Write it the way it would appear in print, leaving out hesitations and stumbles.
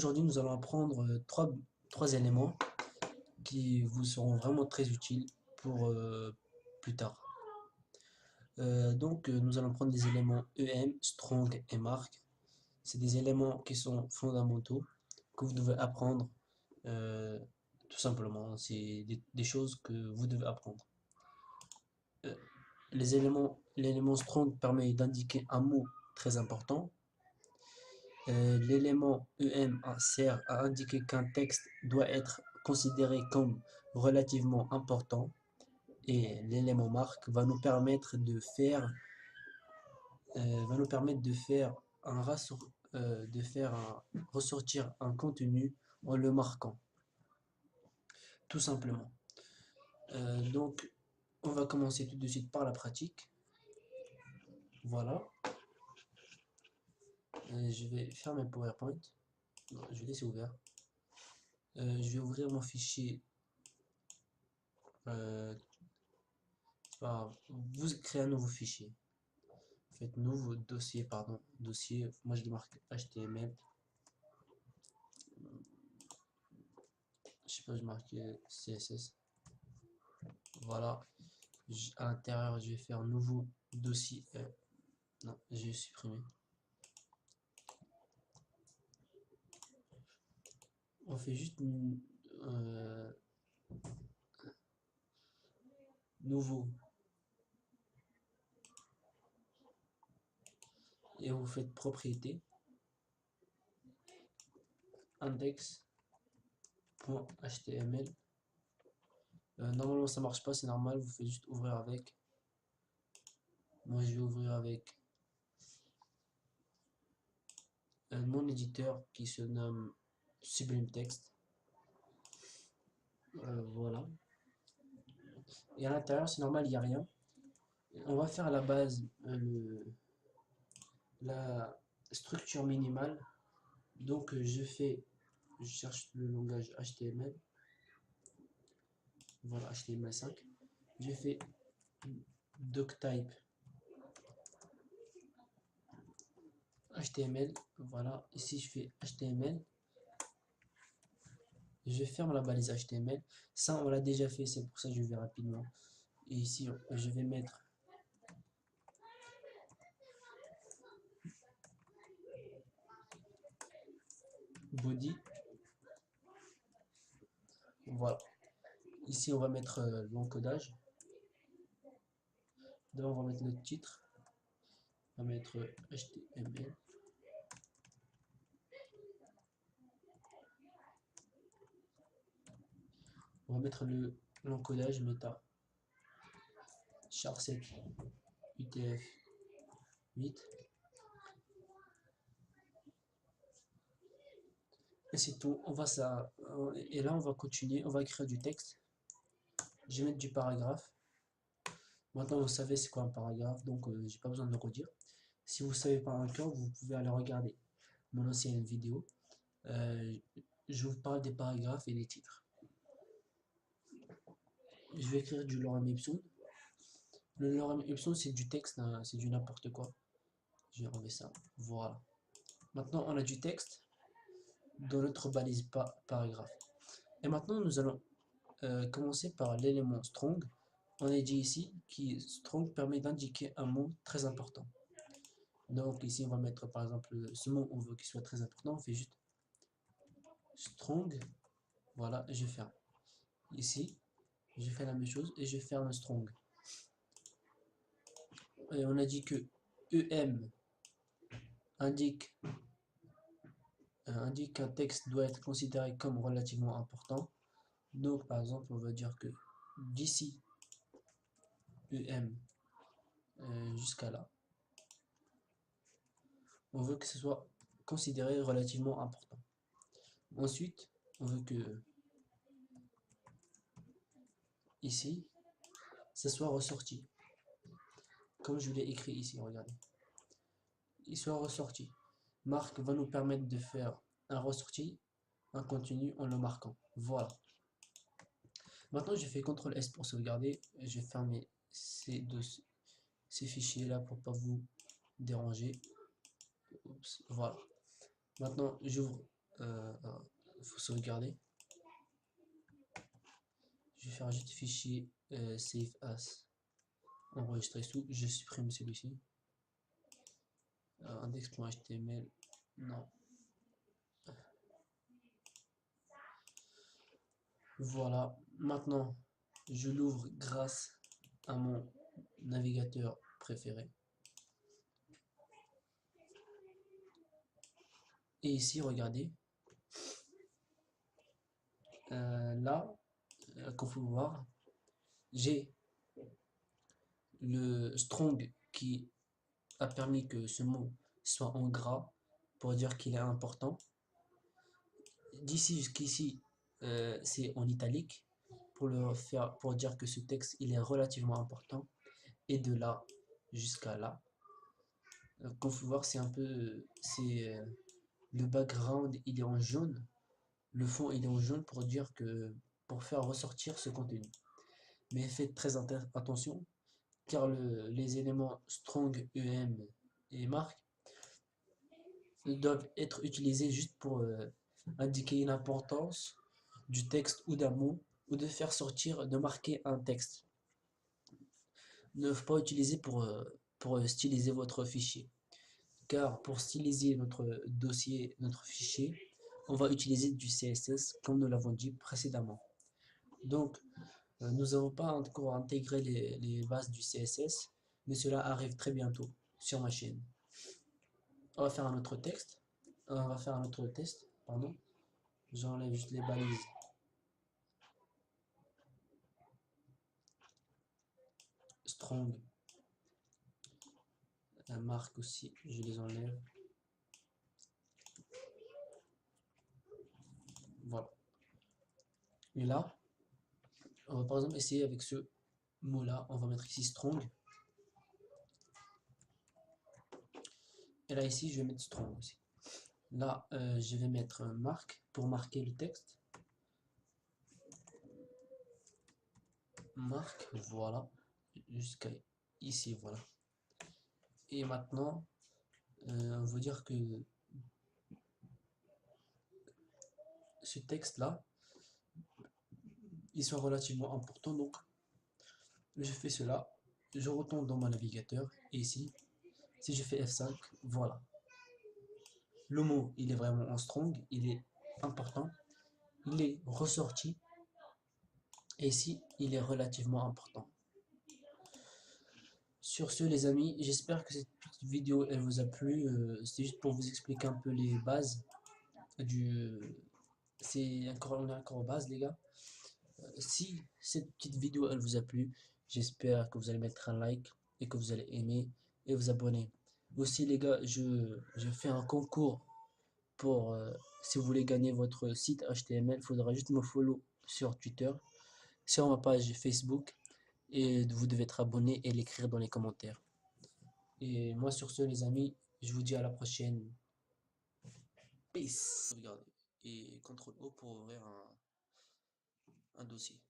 aujourd'hui, nous allons apprendre trois éléments qui vous seront vraiment très utiles pour plus tard. Nous allons prendre des éléments EM, strong et mark. C'est des éléments qui sont fondamentaux que vous devez apprendre euh, tout simplement. C'est des choses que vous devez apprendre. Euh, l'élément strong permet d'indiquer un mot très important. L'élément EM sert à indiquer qu'un texte doit être considéré comme relativement important et l'élément marque va nous permettre de faire ressortir un contenu en le marquant, tout simplement. Donc, on va commencer tout de suite par la pratique. Voilà. Je vais fermer PowerPoint. Non, je vais laisser ouvert. Je vais ouvrir mon fichier. Euh, Vous créez un nouveau fichier. Faites nouveau dossier, pardon. Dossier, moi je le marque HTML. Je sais pas, je marque CSS. Voilà. À l'intérieur, je vais faire nouveau dossier. Non, j'ai supprimé. On fait juste nouveau. Et vous faites propriété. Index.html. Normalement ça marche pas, c'est normal, vous faites juste ouvrir avec. Moi je vais ouvrir avec mon éditeur qui se nomme Sublime Text. Voilà. Et à l'intérieur c'est normal, il n'y a rien. On va faire à la base la structure minimale. Donc je cherche le langage HTML. Voilà, HTML5. Je fais doctype HTML. Voilà, ici je fais HTML. Je ferme la balise HTML. Ça, on l'a déjà fait, c'est pour ça que je vais rapidement. Et ici, je vais mettre body. Voilà. Ici, on va mettre l'encodage. D'abord, on va mettre le titre. On va mettre HTML. On va mettre l'encodage meta. Char7 UTF-8. Et c'est tout. Et là, on va continuer. On va écrire du texte. Je vais mettre du paragraphe. Maintenant, vous savez c'est quoi un paragraphe, donc j'ai pas besoin de le redire. Si vous ne savez pas encore, vous pouvez aller regarder mon ancienne vidéo. Euh, je vous parle des paragraphes et des titres. Je vais écrire du lorem ipsum. Le lorem ipsum, c'est du texte, hein, c'est du n'importe quoi. Je vais enlever ça. Voilà. Maintenant, on a du texte dans notre balise paragraphe. Et maintenant, nous allons commencer par l'élément strong. On a dit ici que strong permet d'indiquer un mot très important. Donc ici, on va mettre par exemple ce mot, on veut qu'il soit très important. On fait juste strong. Voilà, et je ferme. Ici, je fais la même chose et je ferme strong. Et on a dit que EM indique, indique qu'un texte doit être considéré comme relativement important. Donc par exemple, on va dire que d'ici EM jusqu'à là, on veut que ce soit considéré relativement important. Ensuite, on veut que ici, ça soit ressorti. Comme je l'ai écrit ici, regardez. Il soit ressorti. Marque va nous permettre de faire un ressorti, un continu en le marquant. Voilà. Maintenant, je fais CTRL S pour sauvegarder. Je vais fermer ces fichiers là pour pas vous déranger. Oups, voilà. Maintenant, j'ouvre Il faut sauvegarder. Je vais faire juste fichier save as, enregistrer sous, je supprime celui-ci. Index.html, non. Voilà, maintenant je l'ouvre grâce à mon navigateur préféré. Et ici, regardez, là, comme vous pouvez voir, j'ai le strong qui a permis que ce mot soit en gras pour dire qu'il est important. D'ici jusqu'ici, c'est en italique pour dire que ce texte il est relativement important. Et de là jusqu'à là, comme vous pouvez voir, c'est un peu, le background il est en jaune, le fond il est en jaune pour dire que pour faire ressortir ce contenu. Mais faites très attention car les éléments strong, em et marque doivent être utilisés juste pour indiquer une importance du texte ou d'un mot ou de faire sortir, de marquer un texte. Ne faut pas utiliser pour styliser votre fichier. Car pour styliser notre dossier, notre fichier, on va utiliser du CSS comme nous l'avons dit précédemment. Donc, nous n'avons pas encore intégré les bases du CSS, mais cela arrive très bientôt sur ma chaîne. On va faire un autre texte. On va faire un autre test, pardon. J'enlève juste les balises. Strong. La marque aussi, je les enlève. Voilà. Et là, on va par exemple essayer avec ce mot-là. On va mettre ici strong. Et là, ici, je vais mettre strong aussi. Là, je vais mettre un marque pour marquer le texte. Marque, voilà. Jusqu'à ici, voilà. Et maintenant, on veut dire que ce texte-là, ils sont relativement importants. Donc, je fais cela. Je retourne dans mon navigateur. Et ici, si je fais F5, voilà. Le mot, il est vraiment en strong. Il est important. Il est ressorti. Et ici, il est relativement important. Sur ce, les amis, j'espère que cette petite vidéo, elle vous a plu. C'est juste pour vous expliquer un peu les bases du... on est encore aux bases, les gars. Si cette petite vidéo, elle vous a plu, j'espère que vous allez mettre un like et que vous allez aimer et vous abonner. Aussi, les gars, je fais un concours pour... si vous voulez gagner votre site HTML, il faudra juste me follow sur Twitter, sur ma page Facebook. Et vous devez être abonné et l'écrire dans les commentaires. Et moi sur ce les amis, je vous dis à la prochaine. Peace. Regardez. Et CTRL O pour ouvrir un dossier.